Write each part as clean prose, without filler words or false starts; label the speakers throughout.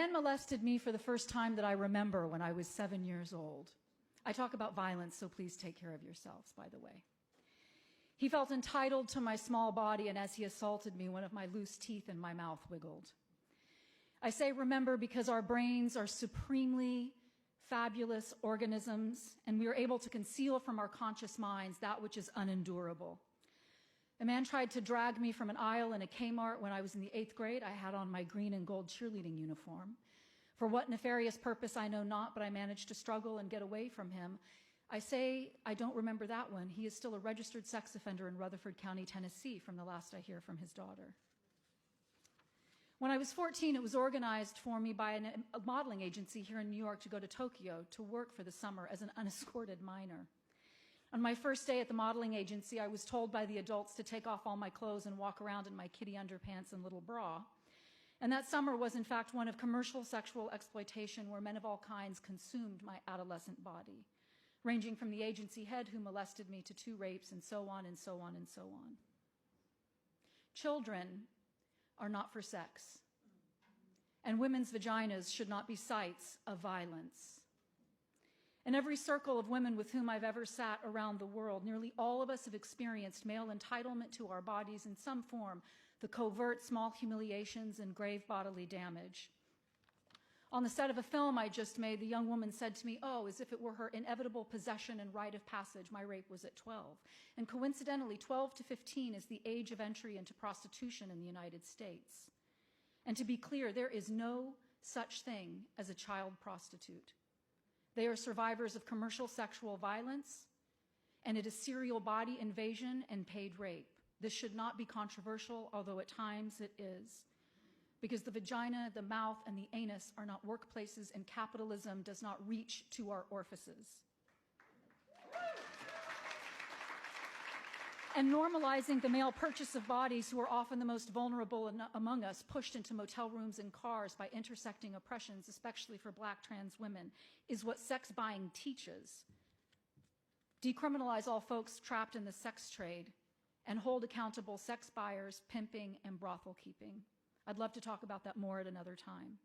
Speaker 1: man molested me for the first time that I remember when I was 7 years old. I talk about violence, so please take care of yourselves, by the way. He felt entitled to my small body, and as he assaulted me, one of my loose teeth in my mouth wiggled. I say remember because our brains are supremely fabulous organisms, and we are able to conceal from our conscious minds that which is unendurable. A man tried to drag me from an aisle in a Kmart when I was in the 8th grade. I had on my green and gold cheerleading uniform. For what nefarious purpose, I know not, but I managed to struggle and get away from him. I say I don't remember that one. He is still a registered sex offender in Rutherford County, Tennessee, from the last I hear from his daughter. When I was 14, it was organized for me by a modeling agency here in New York to go to Tokyo to work for the summer as an unescorted minor. On my first day at the modeling agency, I was told by the adults to take off all my clothes and walk around in my kitty underpants and little bra. And that summer was, in fact, one of commercial sexual exploitation where men of all kinds consumed my adolescent body, ranging from the agency head who molested me to 2 rapes and so on and so on and so on. Children are not for sex, and women's vaginas should not be sites of violence. In every circle of women with whom I've ever sat around the world, nearly all of us have experienced male entitlement to our bodies in some form, the covert small humiliations and grave bodily damage. On the set of a film I just made, the young woman said to me, oh, as if it were her inevitable possession and rite of passage, my rape was at 12. And coincidentally, 12 to 15 is the age of entry into prostitution in the United States. And to be clear, there is no such thing as a child prostitute. They are survivors of commercial sexual violence, and it is serial body invasion and paid rape. This should not be controversial, although at times it is. Because the vagina, the mouth, and the anus are not workplaces, and capitalism does not reach to our orifices. And normalizing the male purchase of bodies, who are often the most vulnerable among us, pushed into motel rooms and cars by intersecting oppressions, especially for Black trans women, is what sex buying teaches. Decriminalize all folks trapped in the sex trade and hold accountable sex buyers, pimping, and brothel keeping. I'd love to talk about that more at another time.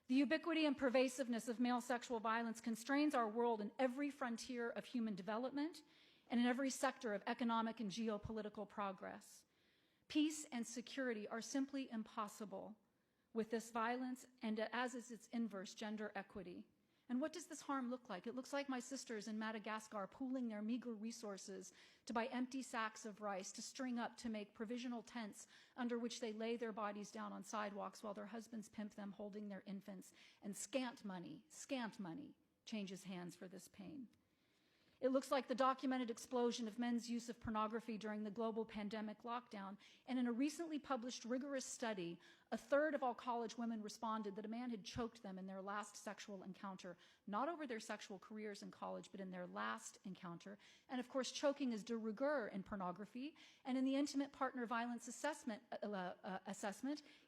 Speaker 1: The ubiquity and pervasiveness of male sexual violence constrains our world in every frontier of human development and in every sector of economic and geopolitical progress. Peace and security are simply impossible with this violence, and as is its inverse, gender equity. And what does this harm look like? It looks like my sisters in Madagascar pooling their meager resources to buy empty sacks of rice to string up to make provisional tents under which they lay their bodies down on sidewalks while their husbands pimp them holding their infants. And scant money changes hands for this pain. It looks like the documented explosion of men's use of pornography during the global pandemic lockdown. And in a recently published rigorous study, 1/3 of all college women responded that a man had choked them in their last sexual encounter, not over their sexual careers in college, but in their last encounter. And of course, choking is de rigueur in pornography. And in the intimate partner violence assessment,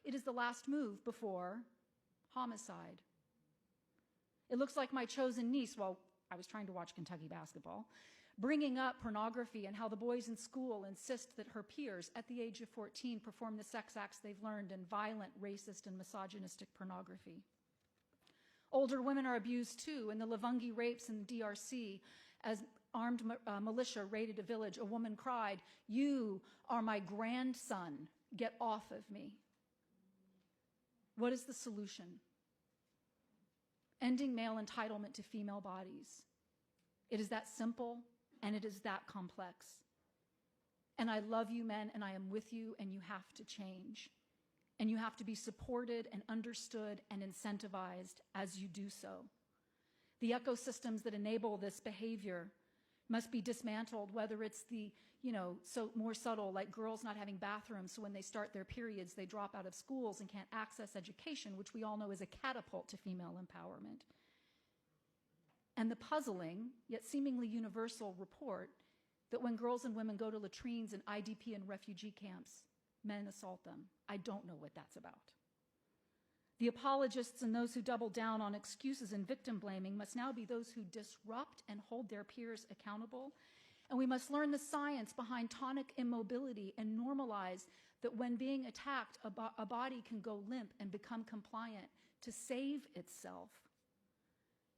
Speaker 1: it is the last move before homicide. It looks like my chosen niece, well, I was trying to watch Kentucky basketball, bringing up pornography and how the boys in school insist that her peers at the age of 14 perform the sex acts they've learned in violent, racist, and misogynistic pornography. Older women are abused too. In the Luvungi rapes in the DRC, as armed militia raided a village, a woman cried, "You are my grandson, get off of me." What is the solution? Ending male entitlement to female bodies. It is that simple, and it is that complex. And I love you, men, and I am with you, and you have to change. And you have to be supported and understood and incentivized as you do so. The ecosystems that enable this behavior must be dismantled, whether it's the, so more subtle, like girls not having bathrooms, so when they start their periods, they drop out of schools and can't access education, which we all know is a catapult to female empowerment. And the puzzling, yet seemingly universal report that when girls and women go to latrines in IDP and refugee camps, men assault them. I don't know what that's about. The apologists and those who double down on excuses and victim blaming must now be those who disrupt and hold their peers accountable. And we must learn the science behind tonic immobility and normalize that when being attacked, a body can go limp and become compliant to save itself.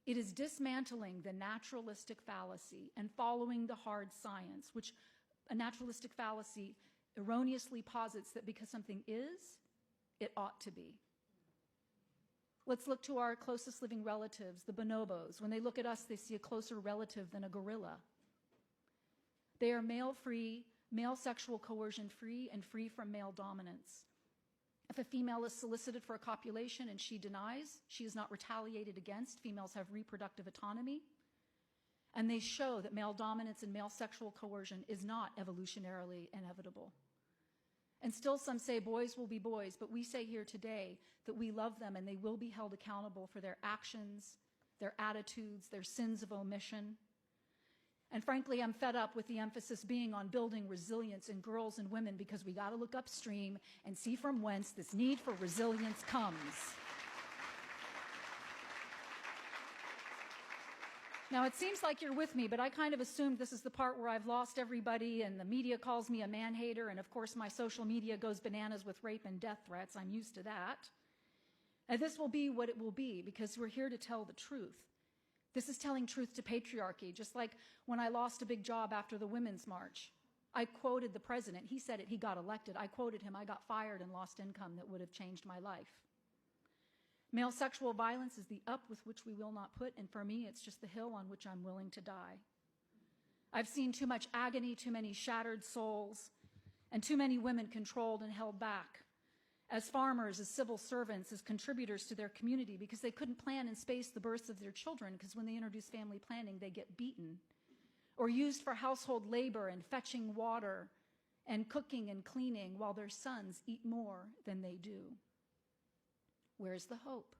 Speaker 1: It is dismantling the naturalistic fallacy and following the hard science, which a naturalistic fallacy erroneously posits that because something is, it ought to be. Let's look to our closest living relatives, the bonobos. When they look at us, they see a closer relative than a gorilla. They are male-free, male sexual coercion-free, and free from male dominance. If a female is solicited for a copulation and she denies, she is not retaliated against. Females have reproductive autonomy. And they show that male dominance and male sexual coercion is not evolutionarily inevitable. And still some say boys will be boys, but we say here today that we love them and they will be held accountable for their actions, their attitudes, their sins of omission. And frankly, I'm fed up with the emphasis being on building resilience in girls and women because we got to look upstream and see from whence this need for resilience comes. Now, it seems like you're with me, but I kind of assumed this is the part where I've lost everybody and the media calls me a man-hater, and of course my social media goes bananas with rape and death threats. I'm used to that. And this will be what it will be because we're here to tell the truth. This is telling truth to patriarchy, just like when I lost a big job after the Women's March. I quoted the president. He said it. He got elected. I quoted him. I got fired and lost income that would have changed my life. Male sexual violence is the up with which we will not put, and for me, it's just the hill on which I'm willing to die. I've seen too much agony, too many shattered souls, and too many women controlled and held back as farmers, as civil servants, as contributors to their community because they couldn't plan and space the births of their children because when they introduce family planning, they get beaten, or used for household labor and fetching water and cooking and cleaning while their sons eat more than they do. Where's the hope?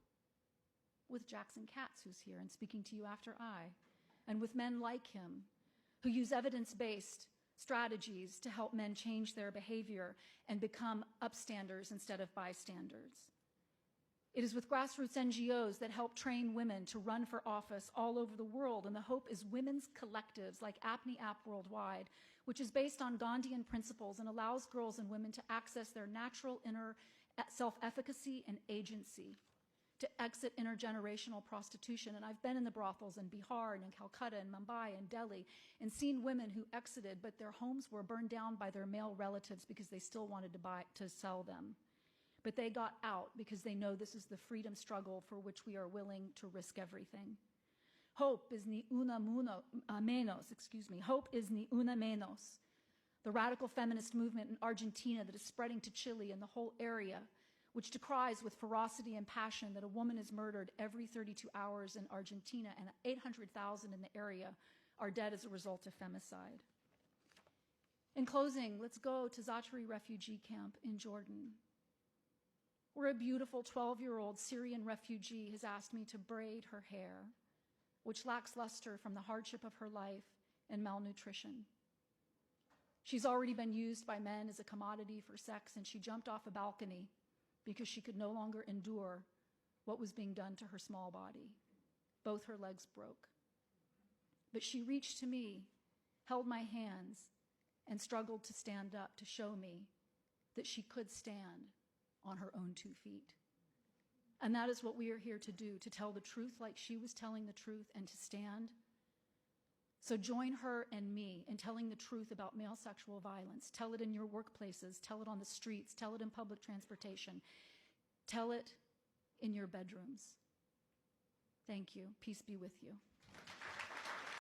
Speaker 1: With Jackson Katz, who's here and speaking to you after I, and with men like him who use evidence-based strategies to help men change their behavior and become upstanders instead of bystanders. It is with grassroots NGOs that help train women to run for office all over the world, and the hope is women's collectives like Apne App Worldwide, which is based on Gandhian principles and allows girls and women to access their natural inner self-efficacy and agency, to exit intergenerational prostitution. And I've been in the brothels in Bihar and in Calcutta and Mumbai and Delhi and seen women who exited, but their homes were burned down by their male relatives because they still wanted to sell them. But they got out because they know this is the freedom struggle for which we are willing to risk everything. Hope is ni una menos. Hope is ni una menos. The radical feminist movement in Argentina that is spreading to Chile and the whole area, which decries with ferocity and passion that a woman is murdered every 32 hours in Argentina and 800,000 in the area are dead as a result of femicide. In closing, let's go to Zatari refugee camp in Jordan, where a beautiful 12-year-old Syrian refugee has asked me to braid her hair, which lacks luster from the hardship of her life and malnutrition. She's already been used by men as a commodity for sex, and she jumped off a balcony because she could no longer endure what was being done to her small body. Both her legs broke. But she reached to me, held my hands, and struggled to stand up to show me that she could stand on her own 2 feet. And that is what we are here to do, to tell the truth like she was telling the truth and to stand. So join her and me in telling the truth about male sexual violence. Tell it in your workplaces, tell it on the streets, tell it in public transportation. Tell it in your bedrooms. Thank you. Peace be with you.